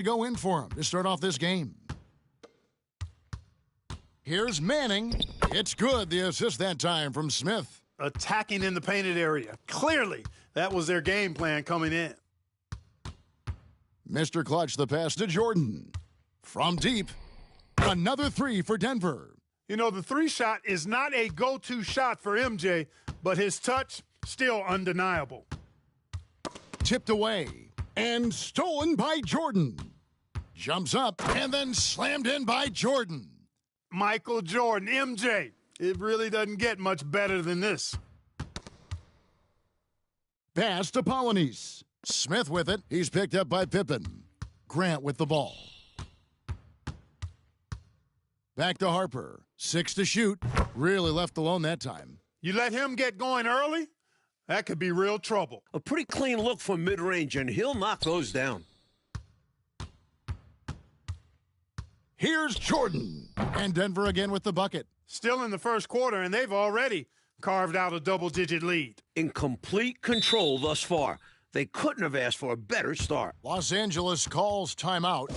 go in for him to start off this game. Here's Manning. It's good. The assist that time from Smith. Attacking in the painted area. Clearly, that was their game plan coming in. Mr. Clutch, the pass to Jordan. From deep, another three for Denver. You know, the three shot is not a go-to shot for MJ, but his touch, still undeniable. Tipped away and stolen by Jordan. Jumps up and then slammed in by Jordan. Michael Jordan, MJ. It really doesn't get much better than this. Pass to Polynice. Smith with it. He's picked up by Pippen. Grant with the ball. Back to Harper. 6 to shoot. Really left alone that time. You let him get going early, that could be real trouble. A pretty clean look from mid-range, and he'll knock those down. Here's Jordan. And Denver again with the bucket. Still in the first quarter, and they've already carved out a double-digit lead. In complete control thus far. They couldn't have asked for a better start. Los Angeles calls timeout.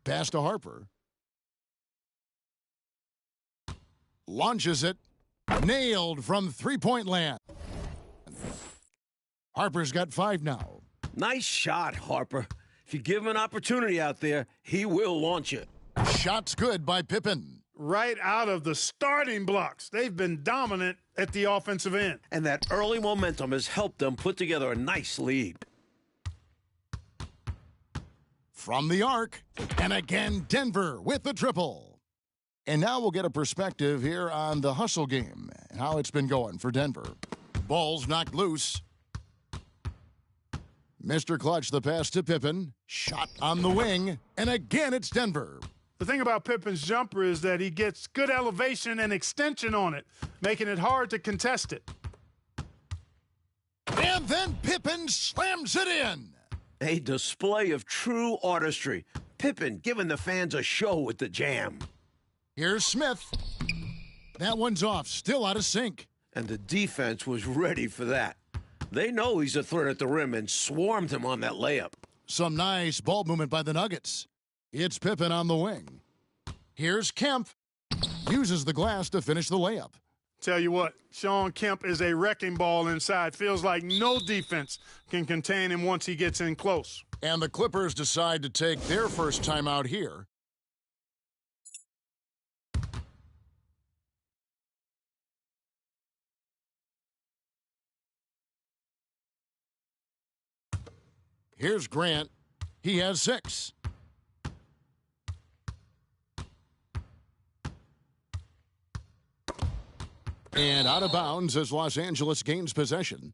Pass to Harper. Launches it. Nailed from three-point land. Harper's got 5 now. Nice shot, Harper. If you give him an opportunity out there, he will launch it. Shot's good by Pippen. Right out of the starting blocks. They've been dominant at the offensive end. And that early momentum has helped them put together a nice lead. From the arc, and again Denver with the triple. And now we'll get a perspective here on the hustle game and how it's been going for Denver. Ball's knocked loose. Mr. Clutch, the pass to Pippen. Shot on the wing, and again it's Denver. The thing about Pippen's jumper is that he gets good elevation and extension on it, making it hard to contest it. And then Pippen slams it in. A display of true artistry. Pippen giving the fans a show with the jam. Here's Smith. That one's off, still out of sync. And the defense was ready for that. They know he's a threat at the rim and swarmed him on that layup. Some nice ball movement by the Nuggets. It's Pippen on the wing. Here's Kemp. Uses the glass to finish the layup. Tell you what, Shawn Kemp is a wrecking ball inside. Feels like no defense can contain him once he gets in close. And the Clippers decide to take their first timeout here. Here's Grant. He has 6. And out of bounds as Los Angeles gains possession.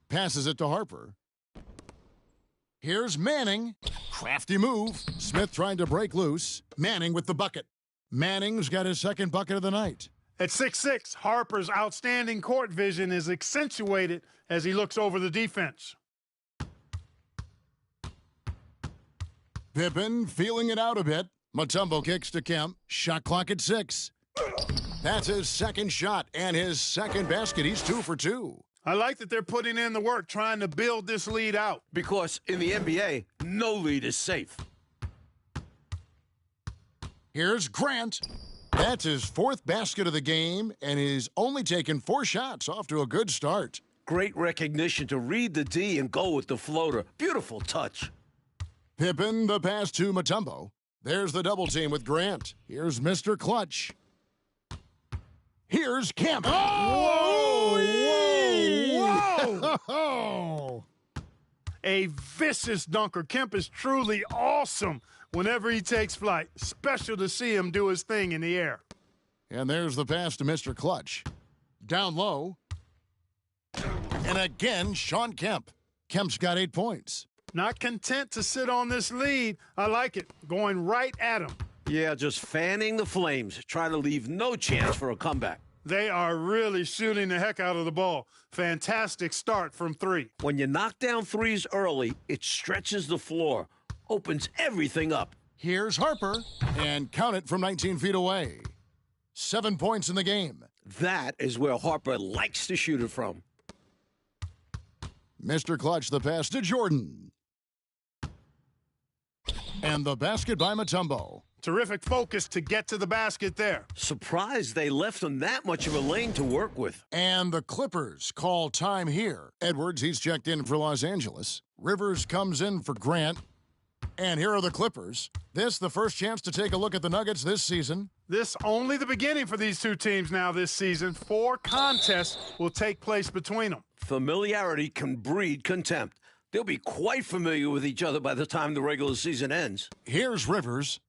Passes it to Harper. Here's Manning. Crafty move. Smith trying to break loose. Manning with the bucket. Manning's got his second bucket of the night. At 6'6", Harper's outstanding court vision is accentuated as he looks over the defense. Pippen feeling it out a bit. Mutombo kicks to Kemp. Shot clock at 6. That's his second shot and his second basket. He's 2 for 2. I like that they're putting in the work trying to build this lead out. Because in the NBA, no lead is safe. Here's Grant. That's his 4th basket of the game, and he's only taken 4 shots. Off to a good start. Great recognition to read the D and go with the floater. Beautiful touch. Pippen, the pass to Mutombo. There's the double team with Grant. Here's Mr. Clutch. Here's Kemp. Oh! Whoa! Whoa! A vicious dunker. Kemp is truly awesome whenever he takes flight. Special to see him do his thing in the air. And there's the pass to Mr. Clutch. Down low. And again, Shawn Kemp. Kemp's got 8 points. Not content to sit on this lead. I like it. Going right at him. Yeah, just fanning the flames. Try to leave no chance for a comeback. They are really shooting the heck out of the ball. Fantastic start from 3. When you knock down threes early, it stretches the floor, opens everything up. Here's Harper, and count it from 19 feet away. 7 points in the game. That is where Harper likes to shoot it from. Mr. Clutch, the pass to Jordan. And the basket by Mutombo. Terrific focus to get to the basket there. Surprised they left him that much of a lane to work with. And the Clippers call time here. Edwards, he's checked in for Los Angeles. Rivers comes in for Grant. And here are the Clippers. This, the first chance to take a look at the Nuggets this season. This only the beginning for these two teams now this season. 4 contests will take place between them. Familiarity can breed contempt. They'll be quite familiar with each other by the time the regular season ends. Here's Rivers.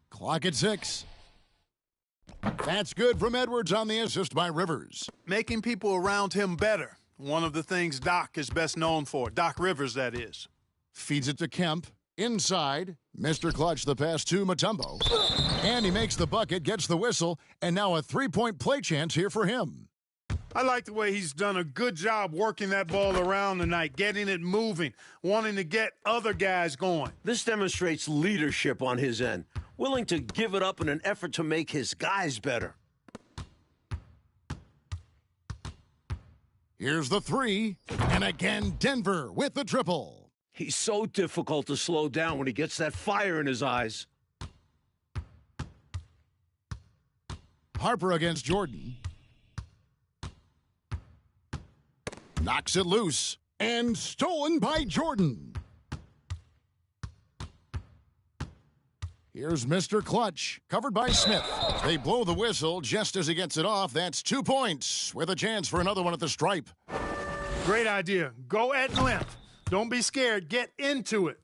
Clock at 6. That's good from Edwards on the assist by Rivers. Making people around him better. One of the things Doc is best known for. Doc Rivers, that is. Feeds it to Kemp. Inside. Mr. Clutch, the pass to Mutombo. And he makes the bucket, gets the whistle, and now a three-point play chance here for him. I like the way he's done a good job working that ball around tonight, getting it moving, wanting to get other guys going. This demonstrates leadership on his end, willing to give it up in an effort to make his guys better. Here's the 3, and again Denver with the triple. He's so difficult to slow down when he gets that fire in his eyes. Harper against Jordan. Knocks it loose, and stolen by Jordan. Here's Mr. Clutch, covered by Smith. They blow the whistle just as he gets it off. That's 2 points, with a chance for another one at the stripe. Great idea. Go at length. Don't be scared. Get into it.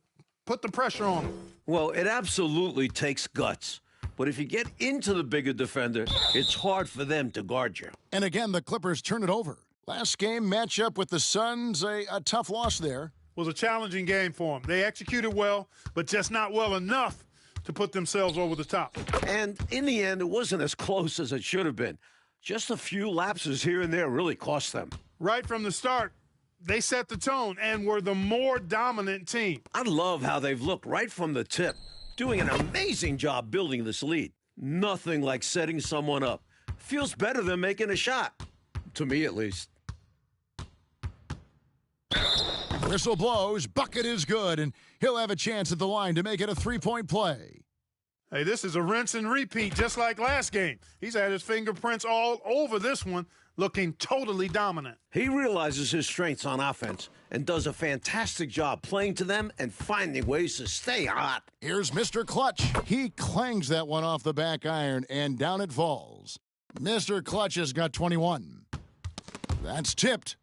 Put the pressure on him. Well, it absolutely takes guts. But if you get into the bigger defender, it's hard for them to guard you. And again, the Clippers turn it over. Last game matchup with the Suns, a tough loss there. Was a challenging game for them. They executed well, but just not well enough to put themselves over the top. And in the end, it wasn't as close as it should have been. Just a few lapses here and there really cost them. Right from the start, they set the tone and were the more dominant team. I love how they've looked right from the tip, doing an amazing job building this lead. Nothing like setting someone up. Feels better than making a shot, to me at least. Whistle blows, bucket is good, and he'll have a chance at the line to make it a three-point play. Hey, this is a rinse and repeat, just like last game. He's had his fingerprints all over this one, looking totally dominant. He realizes his strengths on offense and does a fantastic job playing to them and finding ways to stay hot. Here's Mr. Clutch. He clangs that one off the back iron, and down it falls. Mr. Clutch has got 21. That's tipped.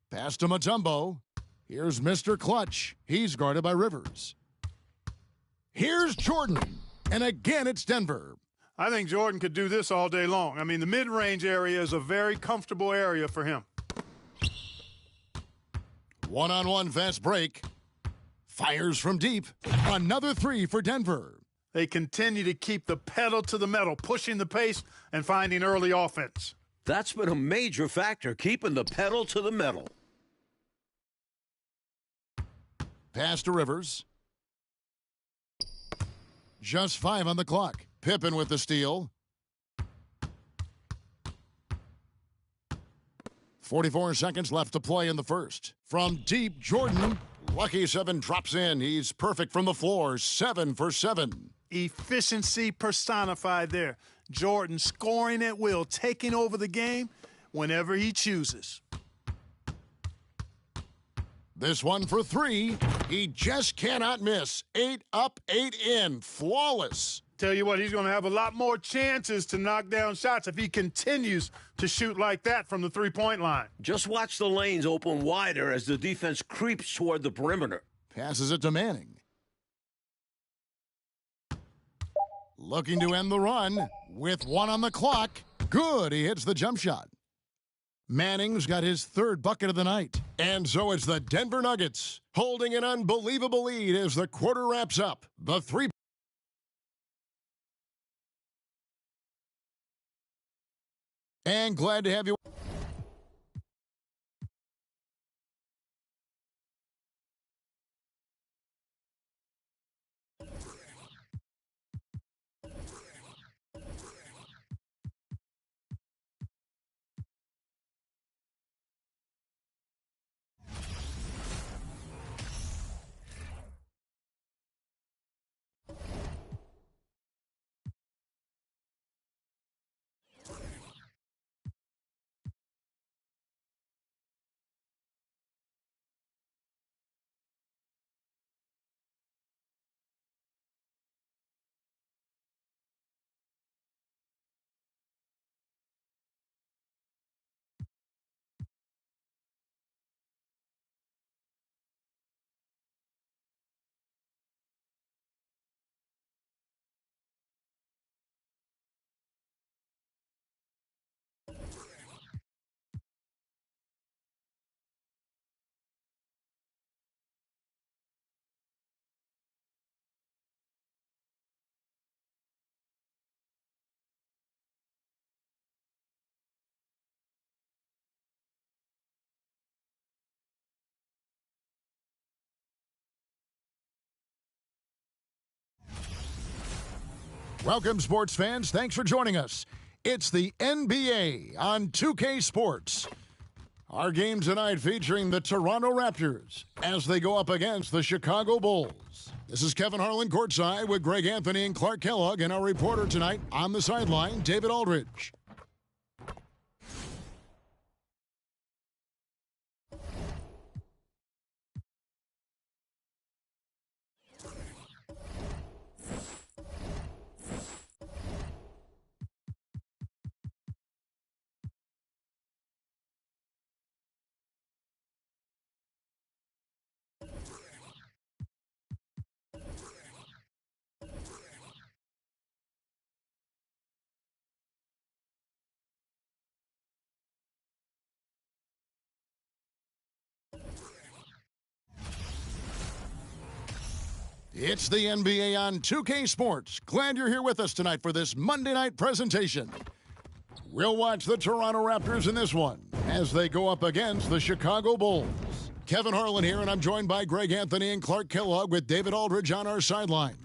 Pass to Mutombo. Here's Mr. Clutch. He's guarded by Rivers. Here's Jordan. And again, it's Denver. I think Jordan could do this all day long. I mean, the mid-range area is a very comfortable area for him. One-on-one fast break. Fires from deep. Another 3 for Denver. They continue to keep the pedal to the metal, pushing the pace and finding early offense. That's been a major factor, keeping the pedal to the metal. Pass to Rivers. Just 5 on the clock. Pippen with the steal. 44 seconds left to play in the first. From deep, Jordan. Lucky 7 drops in. He's perfect from the floor. 7 for 7. Efficiency personified there. Jordan scoring at will, taking over the game whenever he chooses. This one for 3. He just cannot miss. 8 up, 8 in. Flawless. Tell you what, he's going to have a lot more chances to knock down shots if he continues to shoot like that from the three-point line. Just watch the lanes open wider as the defense creeps toward the perimeter. Passes it to Manning. Looking to end the run with 1 on the clock. Good. He hits the jump shot. Manning's got his third bucket of the night. And so it's the Denver Nuggets holding an unbelievable lead as the quarter wraps up. The three. And glad to have you. Welcome, sports fans. Thanks for joining us. It's the NBA on 2K Sports. Our game tonight featuring the Toronto Raptors as they go up against the Chicago Bulls. This is Kevin Harlan courtside with Greg Anthony and Clark Kellogg, and our reporter tonight on the sideline, David Aldridge. It's the NBA on 2K Sports. Glad you're here with us tonight for this Monday night presentation. We'll watch the Toronto Raptors in this one as they go up against the Chicago Bulls. Kevin Harlan here, and I'm joined by Greg Anthony and Clark Kellogg with David Aldridge on our sideline.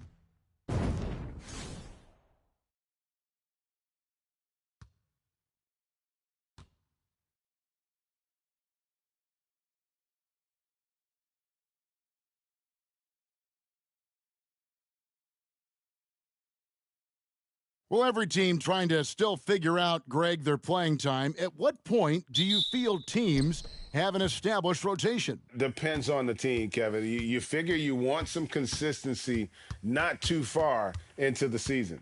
Well, every team trying to still figure out, Greg, their playing time. At what point do you feel teams have an established rotation? Depends on the team, Kevin. You figure you want some consistency not too far into the season.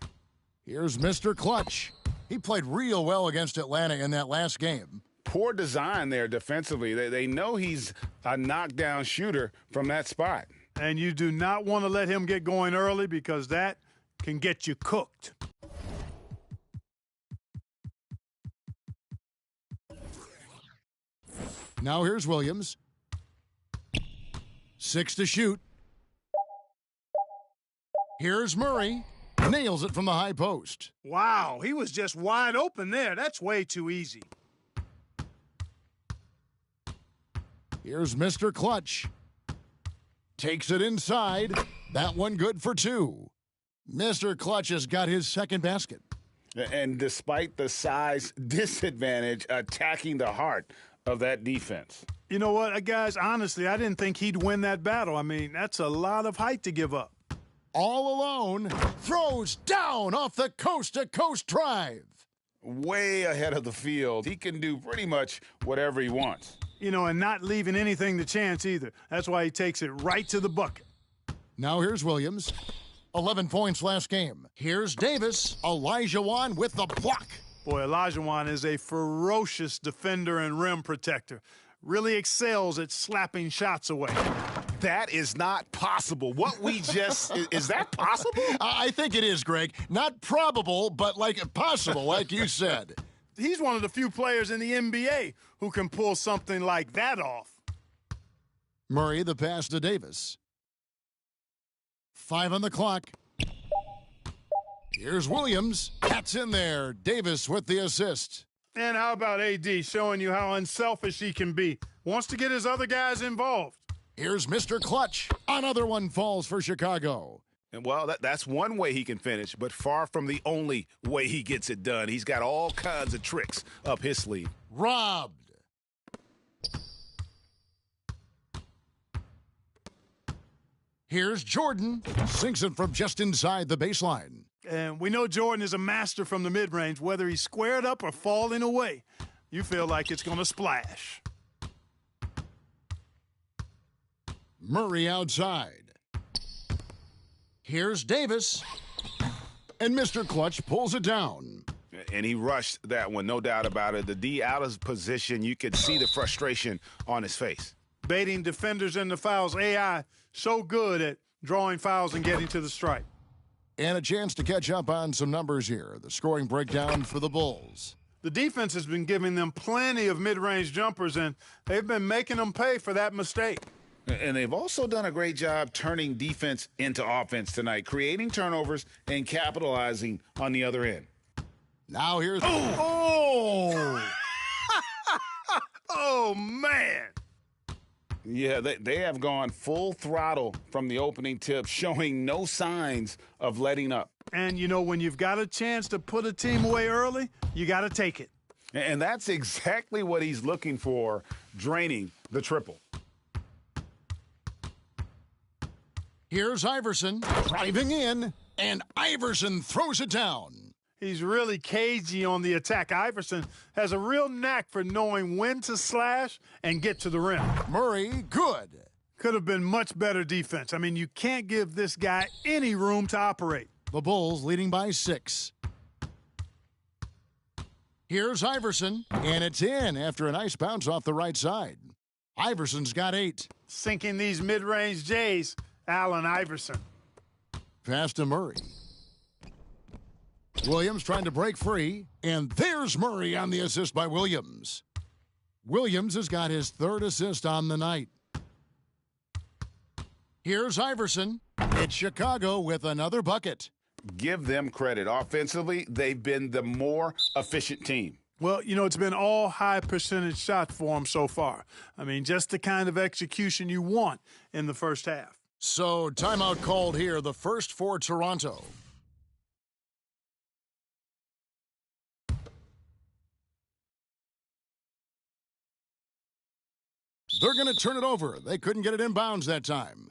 Here's Mr. Clutch. He played real well against Atlanta in that last game. Poor design there defensively. They know he's a knockdown shooter from that spot. And you do not want to let him get going early because that can get you cooked. Now here's Williams. 6 to shoot. Here's Murray. Nails it from the high post. Wow, he was just wide open there. That's way too easy. Here's Mr. Clutch. Takes it inside. That one good for 2. Mr. Clutch has got his second basket. And despite the size disadvantage, attacking the heart of that defense. You know what, guys, honestly, I didn't think he'd win that battle. I mean, that's a lot of height to give up. All alone, throws down off the coast-to-coast drive. Way ahead of the field. He can do pretty much whatever he wants. You know, and not leaving anything to chance either. That's why he takes it right to the bucket. Now here's Williams. 11 points last game. Here's Davis. Olajuwon with the block. Boy, Olajuwon is a ferocious defender and rim protector. Really excels at slapping shots away. That is not possible. What we just is that possible? I think it is, Greg. Not probable, but like possible, like you said. he's one of the few players in the NBA who can pull something like that off. Murray, the pass to Davis. 5 on the clock. Here's Williams. That's in there. Davis with the assist. And how about AD showing you how unselfish he can be? Wants to get his other guys involved. Here's Mr. Clutch. Another one falls for Chicago. And, well, that's one way he can finish, but far from the only way he gets it done. He's got all kinds of tricks up his sleeve. Robbed. Here's Jordan. Sinks it from just inside the baseline. And we know Jordan is a master from the mid-range, whether he's squared up or falling away. You feel like it's going to splash. Murray outside. Here's Davis. And Mr. Clutch pulls it down. And he rushed that one, no doubt about it. The D out of position, you could see the frustration on his face. Baiting defenders into fouls. AI so good at drawing fouls and getting to the stripe. And a chance to catch up on some numbers here. The scoring breakdown for the Bulls. The defense has been giving them plenty of mid-range jumpers, and they've been making them pay for that mistake. And they've also done a great job turning defense into offense tonight, creating turnovers and capitalizing on the other end. Now here's... Oh! Oh, man! Yeah, they have gone full throttle from the opening tip, showing no signs of letting up. And, you know, when you've got a chance to put a team away early, you got to take it. And that's exactly what he's looking for, draining the triple. Here's Iverson driving in, and Iverson throws it down. He's really cagey on the attack. Iverson has a real knack for knowing when to slash and get to the rim. Murray, good. Could have been much better defense. I mean, you can't give this guy any room to operate. The Bulls leading by 6. Here's Iverson, and it's in after a nice bounce off the right side. Iverson's got 8. Sinking these mid-range J's, Allen Iverson. Pass to Murray. Williams trying to break free, and there's Murray on the assist by Williams. Williams has got his 3rd assist on the night. Here's Iverson. It's Chicago with another bucket. Give them credit. Offensively, they've been the more efficient team. Well, you know, it's been all high percentage shots for them so far. I mean, just the kind of execution you want in the first half. So, timeout called here, the first for Toronto. They're going to turn it over. They couldn't get it inbounds that time.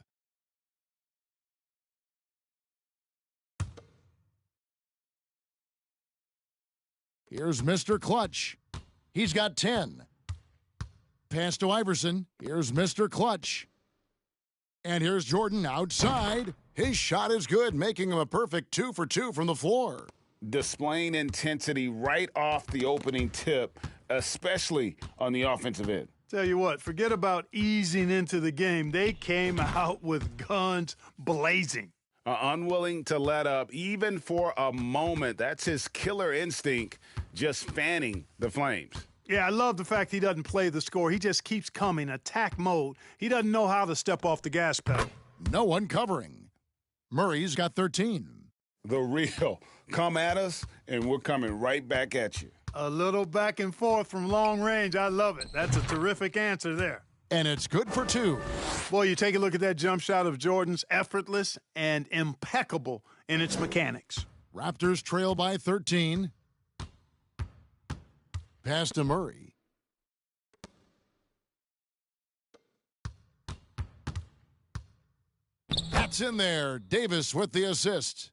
Here's Mr. Clutch. He's got 10. Pass to Iverson. Here's Mr. Clutch. And here's Jordan outside. His shot is good, making him a perfect 2 for 2 from the floor. Displaying intensity right off the opening tip, especially on the offensive end. Tell you what, forget about easing into the game. They came out with guns blazing. Unwilling to let up, even for a moment. That's his killer instinct, just fanning the flames. Yeah, I love the fact he doesn't play the score. He just keeps coming, attack mode. He doesn't know how to step off the gas pedal. No one covering. Murray's got 13. The real. Come at us, and we're coming right back at you. A little back and forth from long range. I love it. That's a terrific answer there. And it's good for 2. Boy, you take a look at that jump shot of Jordan's, effortless and impeccable in its mechanics. Raptors trail by 13. Pass to Murray. That's in there. Davis with the assist.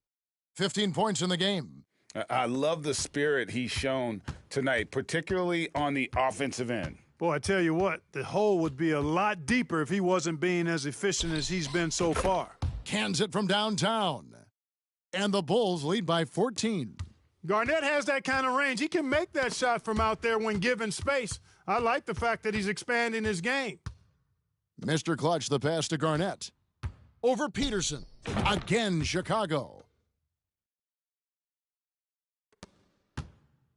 15 points in the game. I love the spirit he's shown tonight, particularly on the offensive end. Boy, I tell you what, the hole would be a lot deeper if he wasn't being as efficient as he's been so far. Cans it from downtown. And the Bulls lead by 14. Garnett has that kind of range. He can make that shot from out there when given space. I like the fact that he's expanding his game. Mr. Clutch, the pass to Garnett. Over Peterson. Again, Chicago.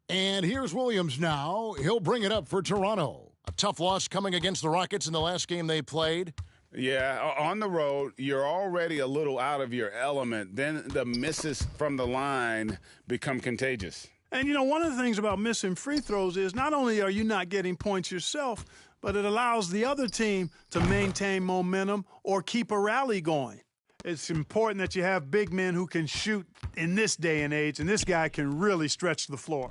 And here's Williams now. He'll bring it up for Toronto. A tough loss coming against the Rockets in the last game they played. Yeah, on the road, you're already a little out of your element. Then the misses from the line become contagious. And, one of the things about missing free throws is not only are you not getting points yourself, but it allows the other team to maintain momentum or keep a rally going. It's important that you have big men who can shoot in this day and age, and this guy can really stretch the floor.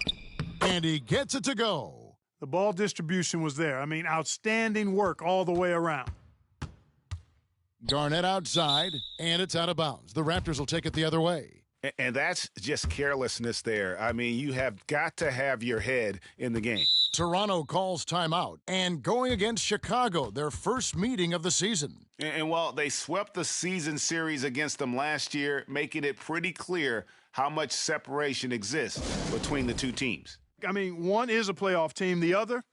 And he gets it to go. The ball distribution was there. Outstanding work all the way around. Garnett outside, and it's out of bounds. The Raptors will take it the other way. And that's just carelessness there. You have got to have your head in the game. Toronto calls timeout and going against Chicago, their first meeting of the season. And while they swept the season series against them last year, making it pretty clear how much separation exists between the two teams. One is a playoff team. The other, ?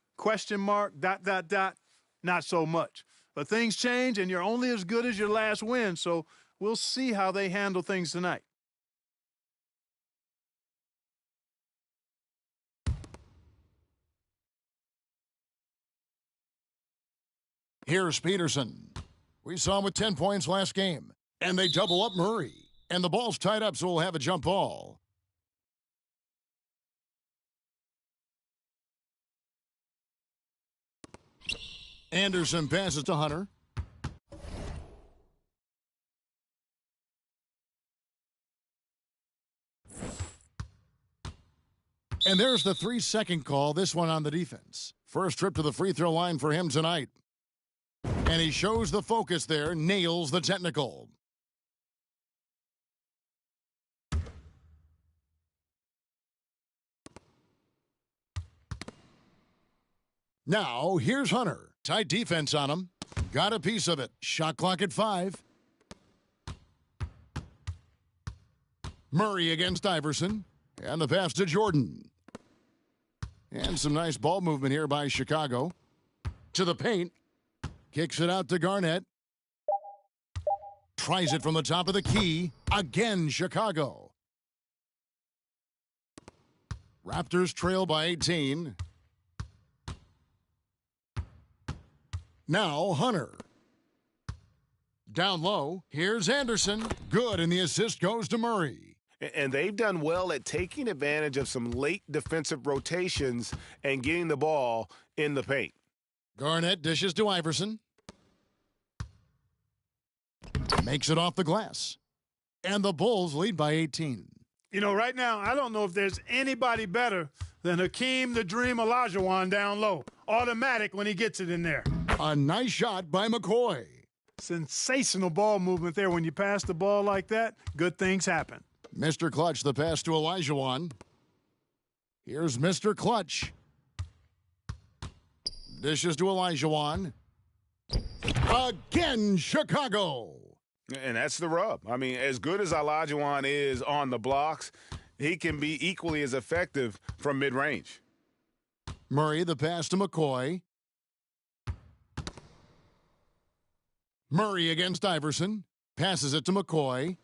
Not so much. But things change, and you're only as good as your last win, so we'll see how they handle things tonight. Here's Peterson. We saw him with 10 points last game. And they double up Murray. And the ball's tied up, so we'll have a jump ball. Anderson passes to Hunter. And there's the 3-second call, this one on the defense. First trip to the free throw line for him tonight. And he shows the focus there, nails the technical. Now, here's Hunter. Tight defense on him. Got a piece of it. Shot clock at 5. Murray against Iverson. And the pass to Jordan. And some nice ball movement here by Chicago. To the paint. Kicks it out to Garnett. Tries it from the top of the key. Again, Chicago. Raptors trail by 18. Now, Hunter. Down low, here's Anderson. Good, and the assist goes to Murray. And they've done well at taking advantage of some late defensive rotations and getting the ball in the paint. Garnett dishes to Iverson. Makes it off the glass. And the Bulls lead by 18. Right now, I don't know if there's anybody better than Hakeem the Dream Olajuwon down low. Automatic when he gets it in there. A nice shot by McCoy. Sensational ball movement there. When you pass the ball like that, good things happen. Mr. Clutch, the pass to Olajuwon. Here's Mr. Clutch. Dishes to Olajuwon. Again, Chicago. And that's the rub. As good as Olajuwon is on the blocks, he can be equally as effective from mid-range. Murray, the pass to McCoy. Murray against Iverson. Passes it to McCoy.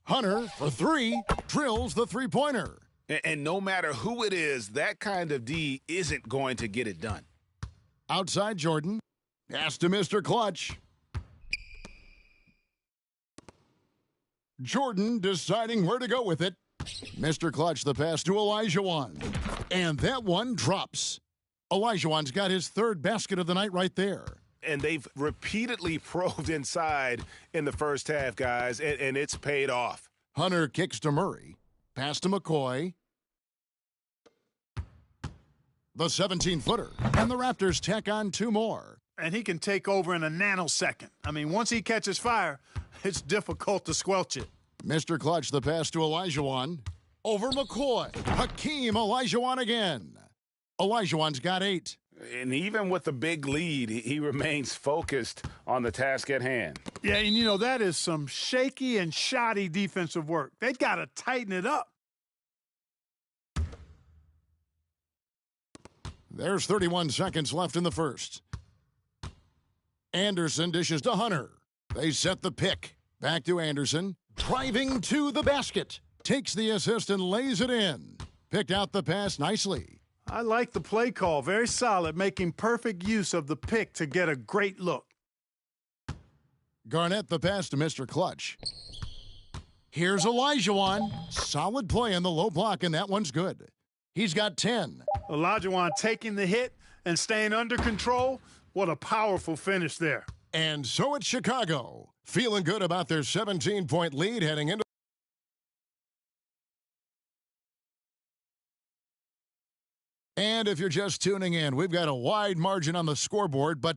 Hunter, for 3, drills the three-pointer. And no matter who it is, that kind of D isn't going to get it done. Outside Jordan. Pass to Mr. Clutch. Jordan deciding where to go with it. Mr. Clutch, the pass to Olajuwon. And that one drops. Olajuwon's got his 3rd basket of the night right there. And they've repeatedly probed inside in the first half, guys, and it's paid off. Hunter kicks to Murray. Pass to McCoy. The 17-footer. And the Raptors tack on 2 more. And he can take over in a nanosecond. Once he catches fire, it's difficult to squelch it. Mr. Clutch, the pass to Olajuwon. Over McCoy. Hakeem Olajuwon again. Olajuwon's got 8. And even with the big lead, he remains focused on the task at hand. Yeah, and that is some shaky and shoddy defensive work. They got to tighten it up. There's 31 seconds left in the first. Anderson dishes to Hunter. They set the pick. Back to Anderson. Driving to the basket. Takes the assist and lays it in. picked out the pass nicely. I like the play call. Very solid, making perfect use of the pick to get a great look. Garnett the pass to Mr. Clutch. Here's Olajuwon. Solid play in the low block, and that one's good. He's got 10. Olajuwon taking the hit and staying under control. What a powerful finish there. And so it's Chicago, feeling good about their 17-point lead heading into. And if you're just tuning in, we've got a wide margin on the scoreboard, but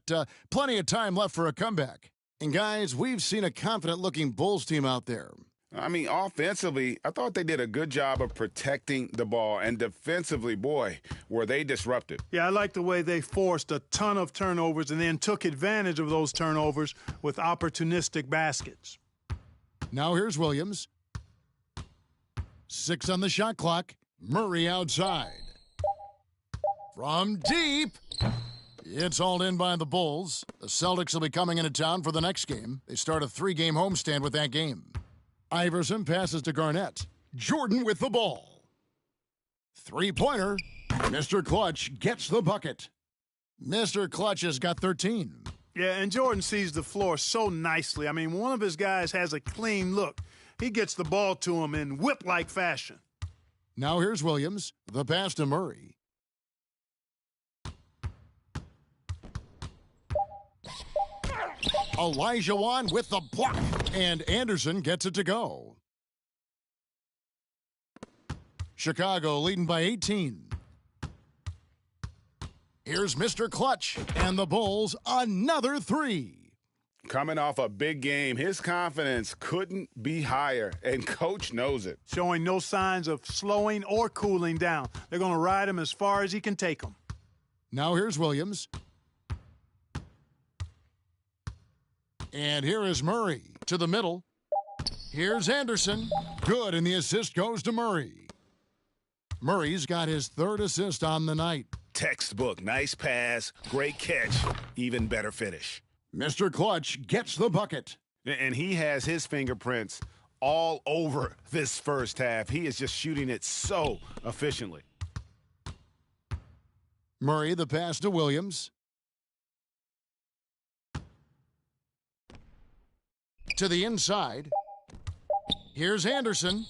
plenty of time left for a comeback. And guys, we've seen a confident-looking Bulls team out there. I mean, offensively, I thought they did a good job of protecting the ball. And defensively, boy, were they disruptive. Yeah, I like the way they forced a ton of turnovers and then took advantage of those turnovers with opportunistic baskets. Now here's Williams. 6 on the shot clock. Murray outside. From deep. It's hauled in by the Bulls. The Celtics will be coming into town for the next game. They start a 3-game homestand with that game. Iverson passes to Garnett. Jordan with the ball. Three-pointer. Mr. Clutch gets the bucket. Mr. Clutch has got 13. Yeah, and Jordan sees the floor so nicely. I mean, one of his guys has a clean look. He gets the ball to him in whip-like fashion. Now here's Williams. The pass to Murray. Olajuwon with the block, and Anderson gets it to go. Chicago leading by 18. Here's Mr. Clutch, and the Bulls another 3. Coming off a big game, his confidence couldn't be higher, and Coach knows it. Showing no signs of slowing or cooling down. They're going to ride him as far as he can take him. Now here's Williams. And here is Murray to the middle. Here's Anderson. Good, and the assist goes to Murray. Murray's got his 3rd assist on the night. Textbook, nice pass, great catch, even better finish. Mr. Clutch gets the bucket. And he has his fingerprints all over this first half. He is just shooting it so efficiently. Murray the pass to Williams. To the inside. Here's Anderson.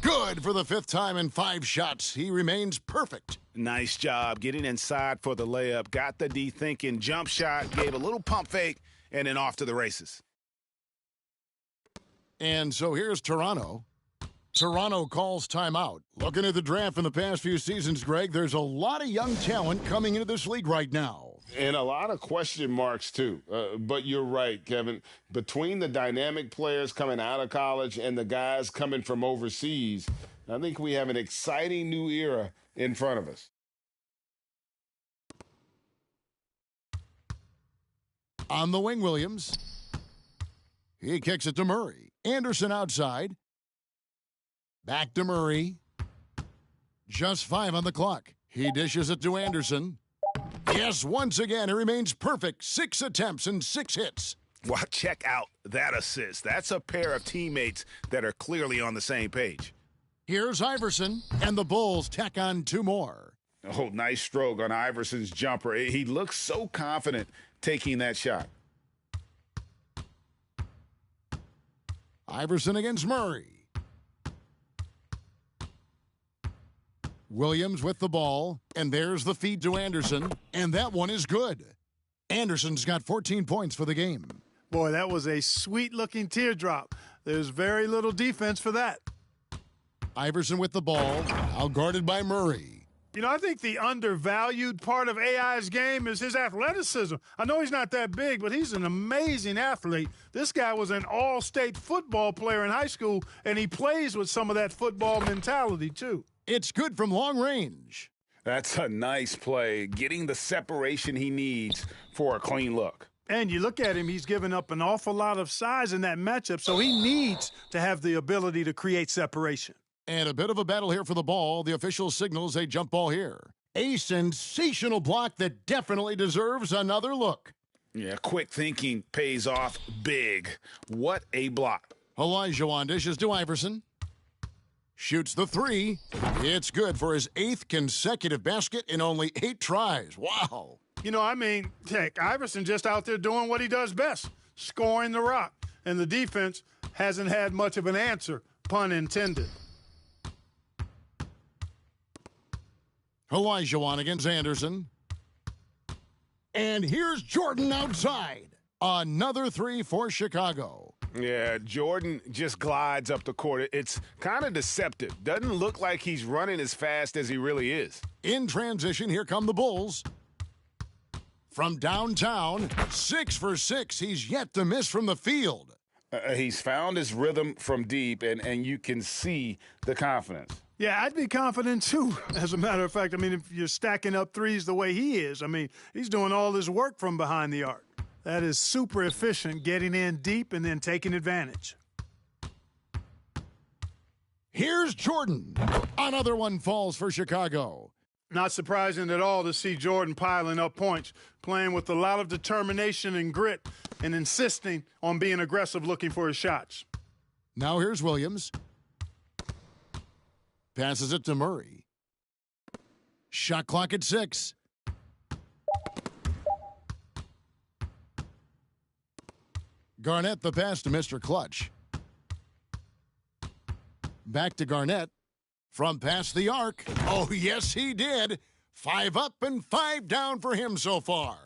Good for the 5th time in 5 shots. He remains perfect. Nice job getting inside for the layup. Got the D thinking, jump shot, gave a little pump fake, and then off to the races. And so here's Toronto. Toronto calls timeout. Looking at the draft in the past few seasons, Greg, there's a lot of young talent coming into this league right now. And a lot of question marks, too. But you're right, Kevin. Between the dynamic players coming out of college and the guys coming from overseas, I think we have an exciting new era in front of us. On the wing, Williams. He kicks it to Murray. Anderson outside. Back to Murray. Just 5 on the clock. He dishes it to Anderson. Yes, once again, he remains perfect. 6 attempts and 6 hits. Well, check out that assist. That's a pair of teammates that are clearly on the same page. Here's Iverson, and the Bulls tack on 2 more. Oh, nice stroke on Iverson's jumper. He looks so confident taking that shot. Iverson against Murray. Williams with the ball, and there's the feed to Anderson, and that one is good. Anderson's got 14 points for the game. Boy, that was a sweet-looking teardrop. There's very little defense for that. Iverson with the ball, now guarded by Murray. You know, I think the undervalued part of AI's game is his athleticism. I know he's not that big, but he's an amazing athlete. This guy was an all-state football player in high school, and he plays with some of that football mentality, too. It's good from long range. That's a nice play, getting the separation he needs for a clean look. And you look at him, he's given up an awful lot of size in that matchup, so he needs to have the ability to create separation. And a bit of a battle here for the ball. The official signals a jump ball here. A sensational block that definitely deserves another look. Yeah, quick thinking pays off big. What a block. Olajuwon dishes to Iverson. Shoots the three. It's good for his 8th consecutive basket in only 8 tries. Wow. You know, I mean, heck, Iverson just out there doing what he does best, scoring the rock. And the defense hasn't had much of an answer, pun intended. Olajuwon against Anderson. And here's Jordan outside. Another 3 for Chicago. Yeah, Jordan just glides up the court. It's kind of deceptive. Doesn't look like he's running as fast as he really is. In transition, here come the Bulls. From downtown, 6 for 6. He's yet to miss from the field. He's found his rhythm from deep, and you can see the confidence. Yeah, I'd be confident too, as a matter of fact. I mean, if you're stacking up threes the way he is, I mean, he's doing all his work from behind the arc. That is super efficient, getting in deep and then taking advantage. Here's Jordan. Another one falls for Chicago. Not surprising at all to see Jordan piling up points, playing with a lot of determination and grit, and insisting on being aggressive looking for his shots. Now here's Williams. Passes it to Murray. Shot clock at 6. Garnett the pass to Mr. Clutch. Back to Garnett. From past the arc. Oh, yes, he did. 5 up and 5 down for him so far.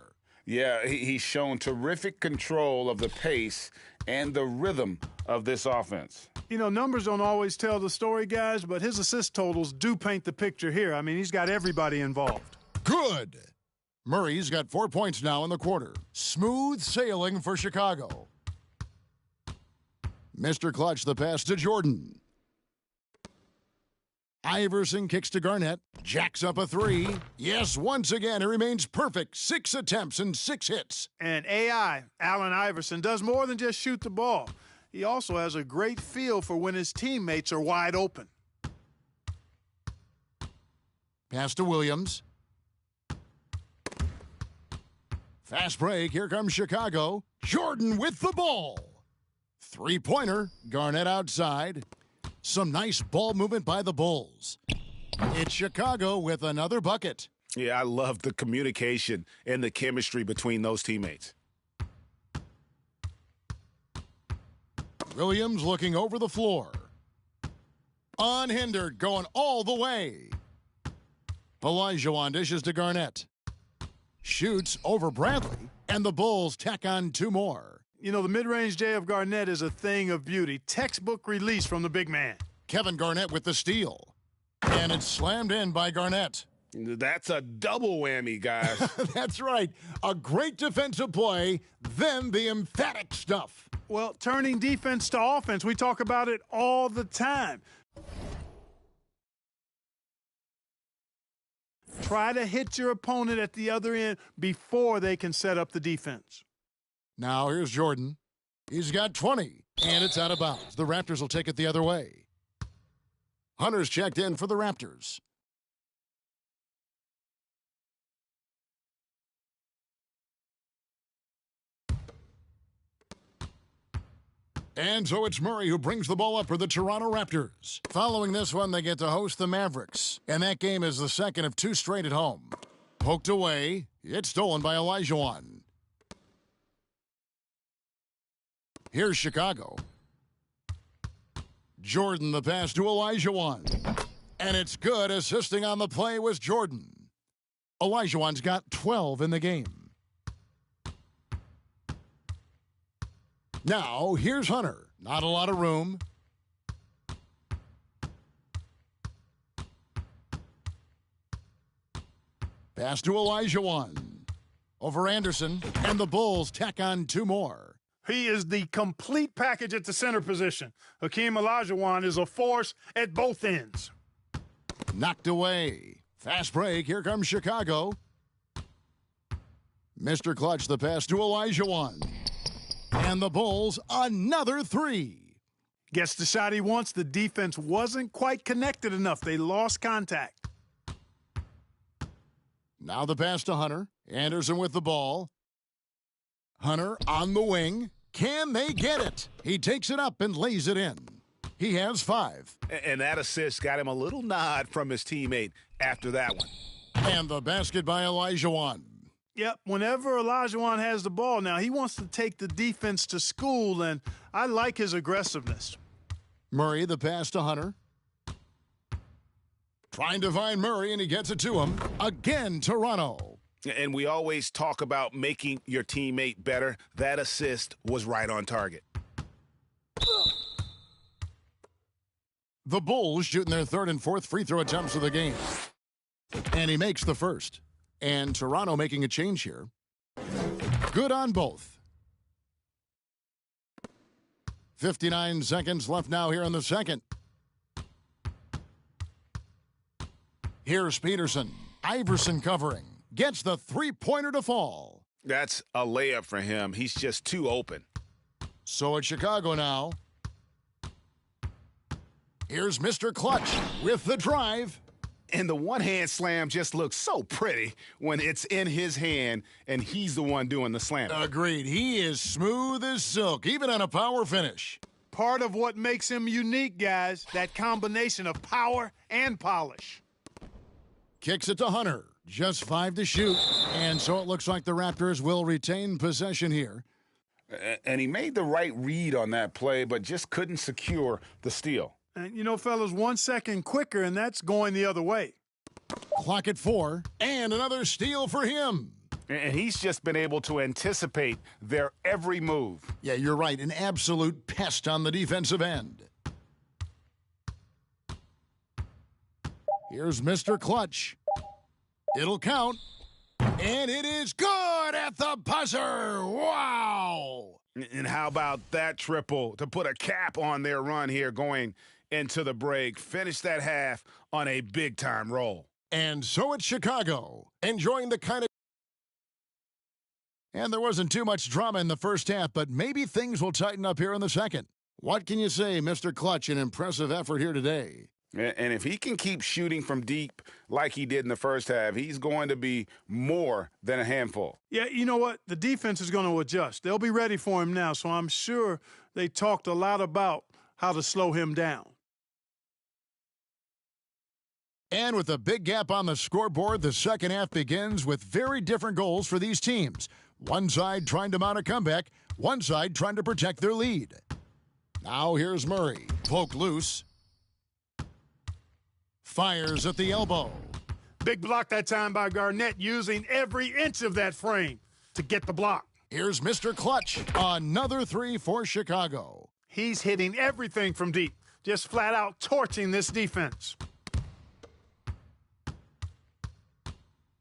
Yeah, he's shown terrific control of the pace and the rhythm of this offense. You know, numbers don't always tell the story, guys, but his assist totals do paint the picture here. I mean, he's got everybody involved. Good. Murray's got 4 points now in the quarter. Smooth sailing for Chicago. Mr. Clutch, the pass to Jordan. Iverson kicks to Garnett. Jacks up a 3. Yes, once again, it remains perfect. 6 attempts and 6 hits. And AI, Allen Iverson, does more than just shoot the ball. He also has a great feel for when his teammates are wide open. Pass to Williams. Fast break. Here comes Chicago. Jordan with the ball. 3-pointer. Garnett outside. Some nice ball movement by the Bulls. It's Chicago with another bucket. Yeah, I love the communication and the chemistry between those teammates. Williams looking over the floor. Unhindered, going all the way. Olajuwon dishes to Garnett. Shoots over Bradley, and the Bulls tack on 2 more. You know, the mid-range J of Garnett is a thing of beauty. Textbook release from the big man. Kevin Garnett with the steal. And it's slammed in by Garnett. That's a double whammy, guys. That's right. A great defensive play, then the emphatic stuff. Well, turning defense to offense, we talk about it all the time. Try to hit your opponent at the other end before they can set up the defense. Now here's Jordan. He's got 20, and it's out of bounds. The Raptors will take it the other way. Hunter's checked in for the Raptors. And so it's Murray who brings the ball up for the Toronto Raptors. Following this one, they get to host the Mavericks. And that game is the second of 2 straight at home. Poked away. It's stolen by Olajuwon. Here's Chicago. Jordan the pass to Olajuwon. And it's good. Assisting on the play was Jordan. Olajuwon's got 12 in the game. Now, here's Hunter. Not a lot of room. Pass to Olajuwon. Over Anderson. And the Bulls tack on 2 more. He is the complete package at the center position. Hakeem Olajuwon is a force at both ends. Knocked away. Fast break. Here comes Chicago. Mr. Clutch, the pass to Olajuwon. And the Bulls, another 3. Gets the shot he wants. The defense wasn't quite connected enough. They lost contact. Now the pass to Hunter. Anderson with the ball. Hunter on the wing. Can they get it? He takes it up and lays it in. He has 5. And that assist got him a little nod from his teammate after that one. And the basket by Olajuwon. Yep, whenever Olajuwon has the ball now, he wants to take the defense to school, and I like his aggressiveness. Murray, the pass to Hunter. Trying to find Murray, and he gets it to him. Again, Toronto. And we always talk about making your teammate better. That assist was right on target. The Bulls shooting their 3rd and 4th free throw attempts of the game. And he makes the first. And Toronto making a change here. Good on both. 59 seconds left now here in the second. Here's Peterson. Iverson covering. Gets the three-pointer to fall. That's a layup for him. He's just too open. So it's Chicago now. Here's Mr. Clutch with the drive. And the one-hand slam just looks so pretty when it's in his hand and he's the one doing the slam. Agreed. He is smooth as silk, even on a power finish. Part of what makes him unique, guys, that combination of power and polish. Kicks it to Hunter. Just 5 to shoot. And so it looks like the Raptors will retain possession here. And he made the right read on that play, but just couldn't secure the steal. And, you know, fellas, 1 second quicker, and that's going the other way. Clock at 4, and another steal for him. And he's just been able to anticipate their every move. Yeah, you're right. An absolute pest on the defensive end. Here's Mr. Clutch. It'll count. And it is good at the buzzer. Wow. And how about that triple to put a cap on their run here going into the break? Finish that half on a big-time roll. And so it's Chicago, enjoying the kind of... And there wasn't too much drama in the first half, but maybe things will tighten up here in the second. What can you say, Mr. Clutch? An impressive effort here today. And if he can keep shooting from deep like he did in the first half, he's going to be more than a handful. Yeah, you know what? The defense is going to adjust. They'll be ready for him now, so I'm sure they talked a lot about how to slow him down. And with a big gap on the scoreboard, the second half begins with very different goals for these teams. One side trying to mount a comeback, one side trying to protect their lead. Now here's Murray. Poke loose. Fires at the elbow. Big block that time by Garnett, using every inch of that frame to get the block. Here's Mr. Clutch. Another 3 for Chicago. He's hitting everything from deep, just flat out torching this defense.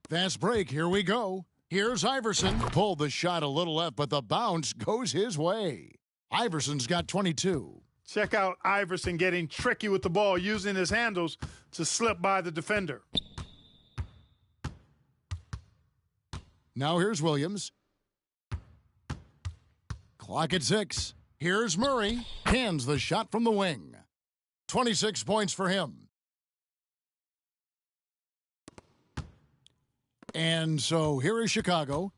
Fast break, here we go. Here's Iverson. Pulled the shot a little left, but the bounce goes his way. Iverson's got 22. Check out Iverson getting tricky with the ball, using his handles to slip by the defender. Now here's Williams. Clock at 6. Here's Murray. Hands the shot from the wing. 26 points for him. And so here is Chicago.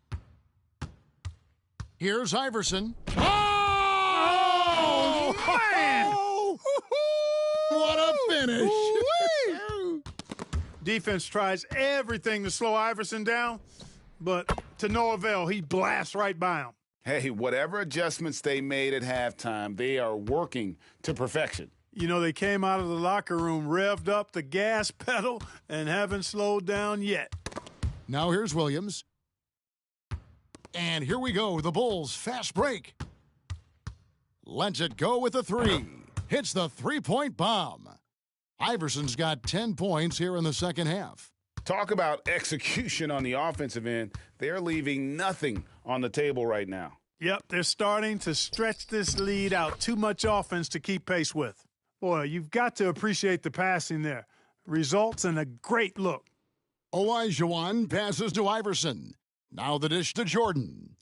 Here's Iverson. Oh, man! What a finish. Defense tries everything to slow Iverson down, but to no avail. He blasts right by him. Hey, whatever adjustments they made at halftime, they are working to perfection. You know, they came out of the locker room, revved up the gas pedal, and haven't slowed down yet. Now here's Williams. And here we go, the Bulls fast break. Lets it go with a 3. Hits the three-point bomb. Iverson's got 10 points here in the second half. Talk about execution on the offensive end. They're leaving nothing on the table right now. Yep, they're starting to stretch this lead out. Too much offense to keep pace with. Boy, you've got to appreciate the passing there. Results in a great look. Olajuwon passes to Iverson. Now the dish to Jordan.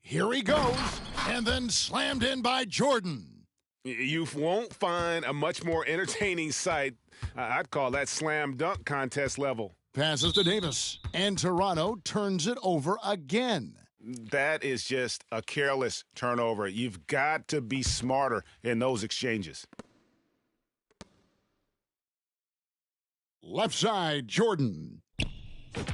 Here he goes, and then slammed in by Jordan. You won't find a much more entertaining sight. I'd call that slam dunk contest level. Passes to Davis, and Toronto turns it over again. That is just a careless turnover. You've got to be smarter in those exchanges. Left side, Jordan.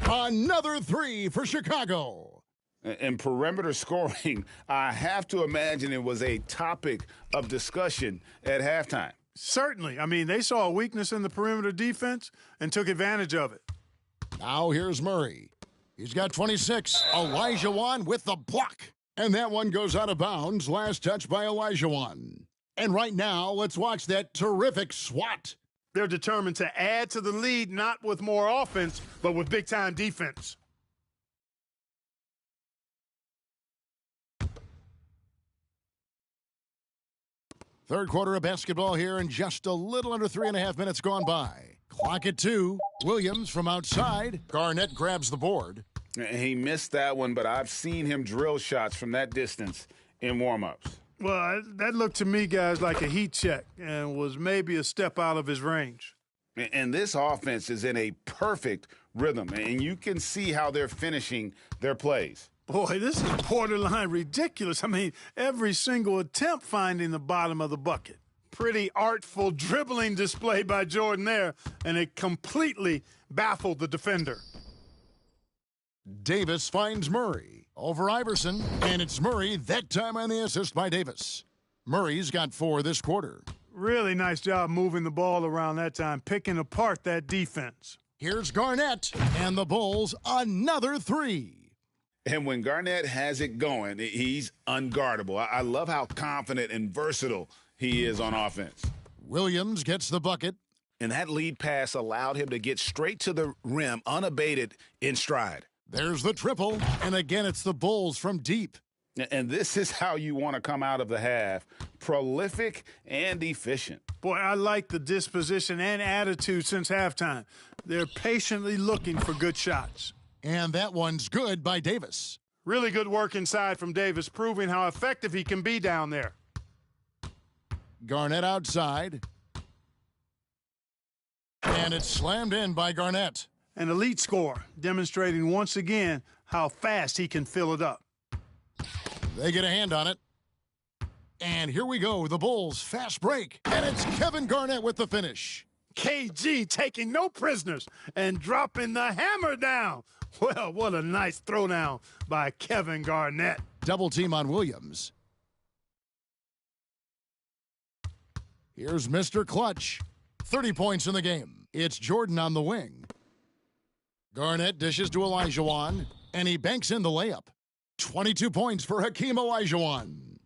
Another three for Chicago. In perimeter scoring, I have to imagine it was a topic of discussion at halftime. Certainly. I mean, they saw a weakness in the perimeter defense and took advantage of it. Now here's Murray. He's got 26. Olajuwon with the block. And that one goes out of bounds. Last touch by Olajuwon. And right now, let's watch that terrific swat. They're determined to add to the lead, not with more offense, but with big-time defense. Third quarter of basketball here, and just a little under 3.5 minutes gone by. Clock at 2. Williams from outside. Garnett grabs the board. He missed that one, but I've seen him drill shots from that distance in warm-ups. Well, that looked to me, guys, like a heat check and was maybe a step out of his range. And this offense is in a perfect rhythm, and you can see how they're finishing their plays. Boy, this is borderline ridiculous. I mean, every single attempt finding the bottom of the bucket. Pretty artful dribbling display by Jordan there, and it completely baffled the defender. Davis finds Murray over Iverson, and it's Murray that time on the assist by Davis. Murray's got 4 this quarter. Really nice job moving the ball around that time, picking apart that defense. Here's Garnett, and the Bulls another 3. And when Garnett has it going, he's unguardable. I love how confident and versatile he is on offense. Williams gets the bucket. And that lead pass allowed him to get straight to the rim, unabated in stride. There's the triple, and again it's the Bulls from deep. And this is how you want to come out of the half, prolific and efficient. Boy, I like the disposition and attitude since halftime. They're patiently looking for good shots. And that one's good by Davis. Really good work inside from Davis, proving how effective he can be down there. Garnett outside. And it's slammed in by Garnett. An elite scorer, demonstrating once again how fast he can fill it up. They get a hand on it. And here we go, the Bulls fast break. And it's Kevin Garnett with the finish. KG taking no prisoners and dropping the hammer down. Well, what a nice throwdown by Kevin Garnett. Double team on Williams. Here's Mr. Clutch. 30 points in the game. It's Jordan on the wing. Garnett dishes to Olajuwon, and he banks in the layup. 22 points for Hakeem Olajuwon.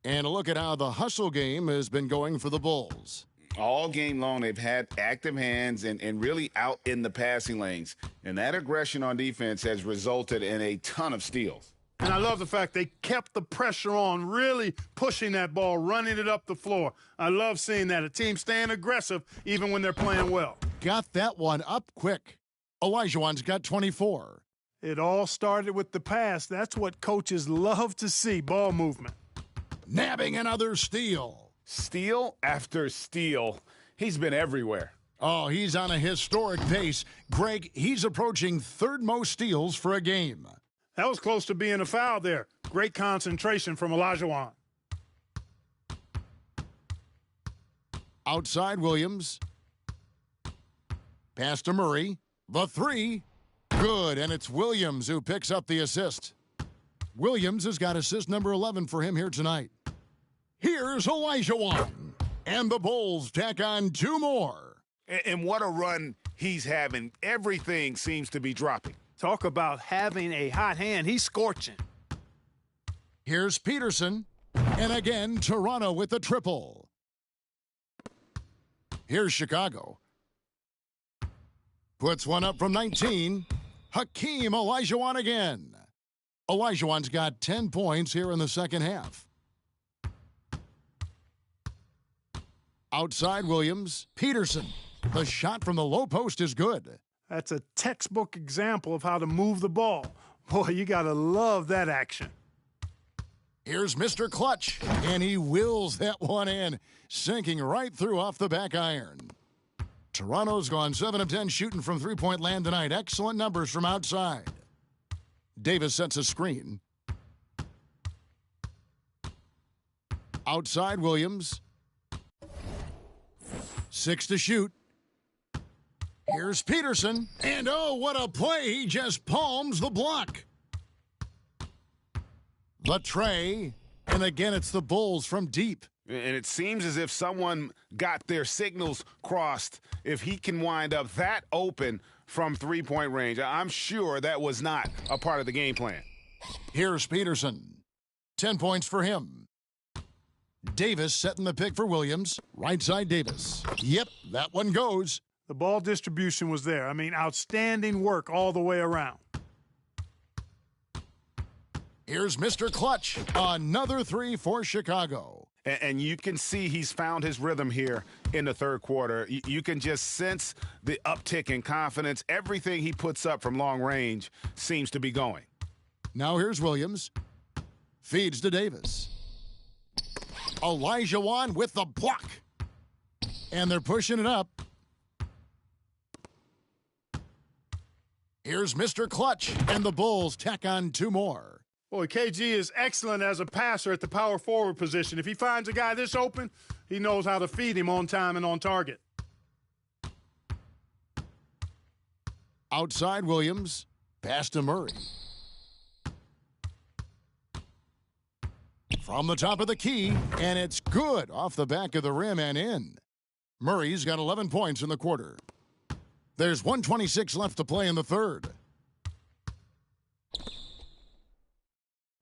And a look at how the hustle game has been going for the Bulls. All game long, they've had active hands and really out in the passing lanes. And that aggression on defense has resulted in a ton of steals. And I love the fact they kept the pressure on, really pushing that ball, running it up the floor. I love seeing that, a team staying aggressive even when they're playing well. Got that one up quick. Olajuwon's got 24. It all started with the pass. That's what coaches love to see, ball movement. Nabbing another steal. Steal after steal. He's been everywhere. Oh, he's on a historic pace. Greg, he's approaching third most steals for a game. That was close to being a foul there. Great concentration from Olajuwon. Outside Williams. Pass to Murray. The 3. Good, and it's Williams who picks up the assist. Williams has got assist number 11 for him here tonight. Here's Olajuwon. And the Bulls tack on 2 more. And what a run he's having. Everything seems to be dropping. Talk about having a hot hand. He's scorching. Here's Peterson. And again, Toronto with the triple. Here's Chicago. Puts one up from 19. Hakeem Olajuwon again. Olajuwon's got 10 points here in the second half. Outside Williams. Peterson. The shot from the low post is good. That's a textbook example of how to move the ball. Boy, you got to love that action. Here's Mr. Clutch, and he wills that one in, sinking right through off the back iron. Toronto's gone 7 of 10 shooting from three-point land tonight. Excellent numbers from outside. Davis sets a screen. Outside Williams. 6 to shoot. Here's Peterson. And oh, what a play. He just palms the block. The tray. And again, it's the Bulls from deep. And it seems as if someone got their signals crossed. If he can wind up that open from three-point range, I'm sure that was not a part of the game plan. Here's Peterson. 10 points for him. Davis setting the pick for Williams. Right side Davis. Yep, that one goes. The ball distribution was there. I mean, outstanding work all the way around. Here's Mr. Clutch. Another 3 for Chicago. And you can see he's found his rhythm here in the third quarter. You can just sense the uptick in confidence. Everything he puts up from long range seems to be going. Now here's Williams. Feeds to Davis. Elijah Wan with the block. And they're pushing it up. Here's Mr. Clutch. And the Bulls tack on 2 more. Boy, KG is excellent as a passer at the power forward position. If he finds a guy this open, he knows how to feed him on time and on target. Outside Williams. Pass to Murray. From the top of the key, and it's good off the back of the rim and in. Murray's got 11 points in the quarter. There's 1:26 left to play in the third.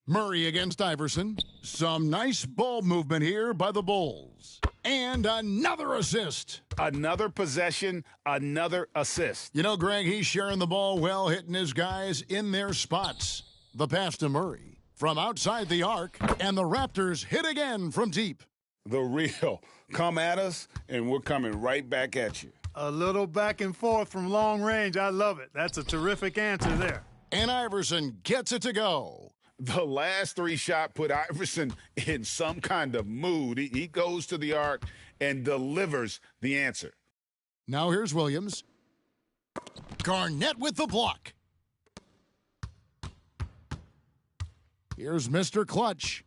Murray against Iverson. Some nice ball movement here by the Bulls. And another assist. Another possession, another assist. You know, Greg, he's sharing the ball well, hitting his guys in their spots. The pass to Murray from outside the arc, and the Raptors hit again from deep. The real. Come at us, and we're coming right back at you. A little back and forth from long range. I love it. That's a terrific answer there. And Iverson gets it to go. The last 3 shot put Iverson in some kind of mood. He goes to the arc and delivers the answer. Now here's Williams. Garnett with the block. Here's Mr. Clutch.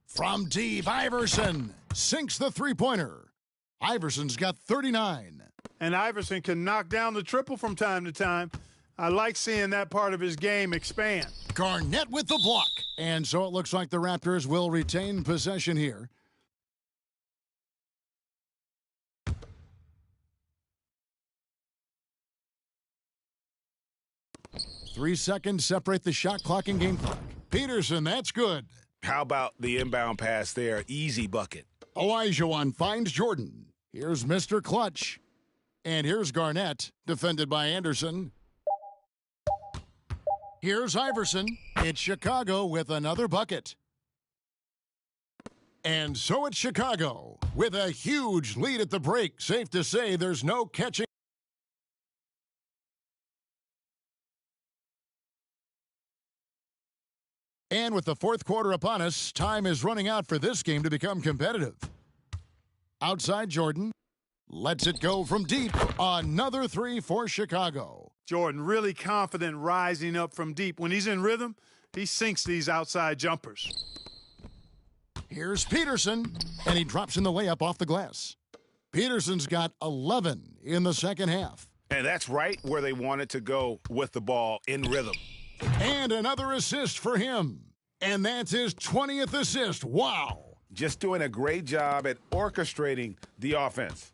From deep, Iverson sinks the three-pointer. Iverson's got 39. And Iverson can knock down the triple from time to time. I like seeing that part of his game expand. Garnett with the block. And so it looks like the Raptors will retain possession here. Three seconds separate the shot clock and game clock. Peterson, that's good. How about the inbound pass there? Easy bucket. Olajuwon finds Jordan. Here's Mr. Clutch. And here's Garnett, defended by Anderson. Here's Iverson. It's Chicago with another bucket. And so it's Chicago with a huge lead at the break. Safe to say there's no catching. And with the fourth quarter upon us, time is running out for this game to become competitive. Outside Jordan. Lets it go from deep. Another 3 for Chicago. Jordan really confident rising up from deep. When he's in rhythm, he sinks these outside jumpers. Here's Peterson, and he drops in the layup off the glass. Peterson's got 11 in the second half. And that's right where they wanted to go with the ball, in rhythm. And another assist for him. And that's his 20th assist. Wow. Just doing a great job at orchestrating the offense.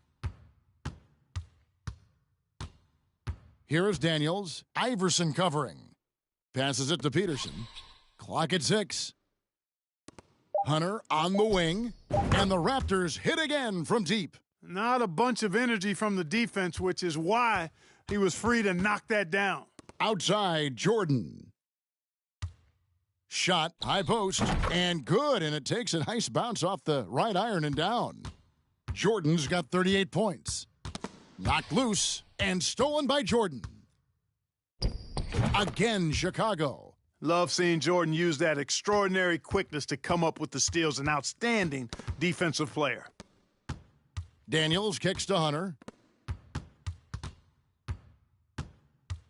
Here is Daniels. Iverson covering. Passes it to Peterson. Clock at 6. Hunter on the wing. And the Raptors hit again from deep. Not a bunch of energy from the defense, which is why he was free to knock that down. Outside, Jordan. Shot, high post, and good. And it takes a nice bounce off the right iron and down. Jordan's got 38 points. Knocked loose and stolen by Jordan. Again, Chicago. Love seeing Jordan use that extraordinary quickness to come up with the steals. An outstanding defensive player. Daniels kicks to Hunter.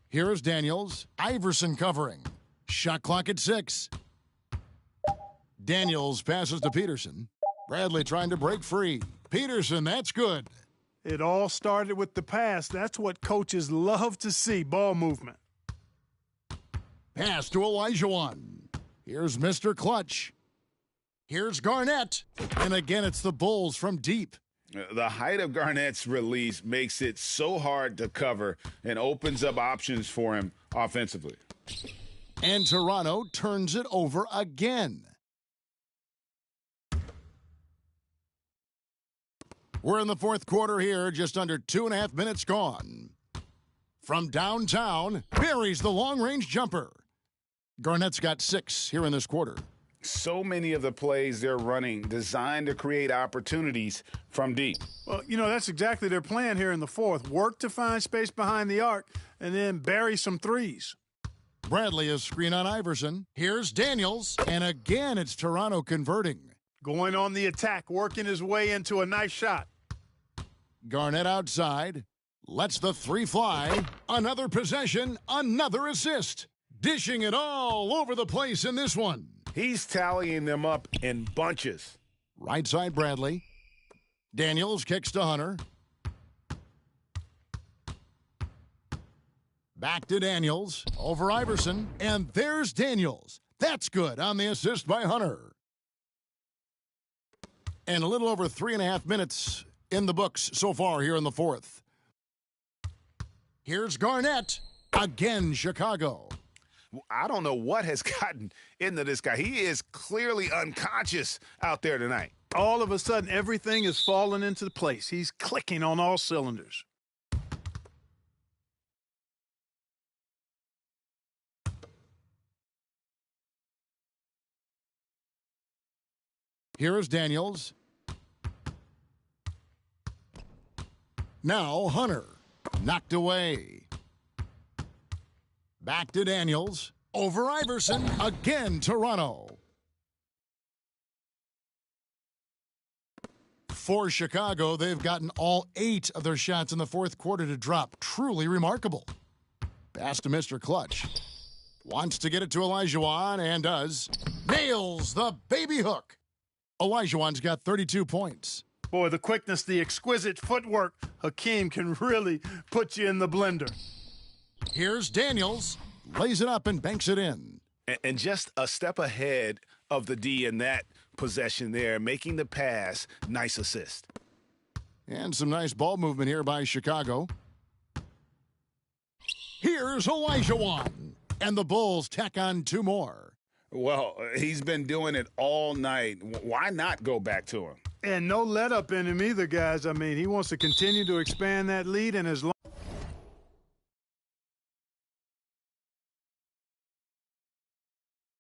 Here is Daniels. Iverson covering. Shot clock at 6. Daniels passes to Peterson. Bradley trying to break free. Peterson, that's good. It all started with the pass. That's what coaches love to see, ball movement. Pass to Olajuwon. Here's Mr. Clutch. Here's Garnett. And again, it's the Bulls from deep. The height of Garnett's release makes it so hard to cover and opens up options for him offensively. And Toronto turns it over again. We're in the fourth quarter here, just under 2.5 minutes gone. From downtown, buries the long-range jumper. Garnett's got 6 here in this quarter. So many of the plays they're running designed to create opportunities from deep. Well, that's exactly their plan here in the fourth. Work to find space behind the arc and then bury some threes. Bradley is screen on Iverson. Here's Daniels, and again it's Toronto converting. Going on the attack, working his way into a nice shot. Garnett outside, lets the 3 fly. Another possession, another assist. Dishing it all over the place in this one. He's tallying them up in bunches. Right side Bradley. Daniels kicks to Hunter. Back to Daniels, over Iverson, and there's Daniels. That's good on the assist by Hunter. And a little over 3.5 minutes in the books so far here in the fourth. Here's Garnett. Again, Chicago. I don't know what has gotten into this guy. He is clearly unconscious out there tonight. All of a sudden, everything is falling into place. He's clicking on all cylinders. Here is Daniels. Now Hunter. Knocked away. Back to Daniels. Over Iverson. Again, Toronto. For Chicago, they've gotten all 8 of their shots in the fourth quarter to drop. Truly remarkable. Pass to Mr. Clutch. Wants to get it to Olajuwon and does. Nails the baby hook. Olajuwon's got 32 points. Boy, the quickness, the exquisite footwork, Hakeem can really put you in the blender. Here's Daniels. Lays it up and banks it in. And just a step ahead of the D in that possession there, making the pass. Nice assist. And some nice ball movement here by Chicago. Here's Olajuwon. And the Bulls tack on 2 more. Well, he's been doing it all night. Why not go back to him? And no let up in him either, guys. I mean, he wants to continue to expand that lead, and as long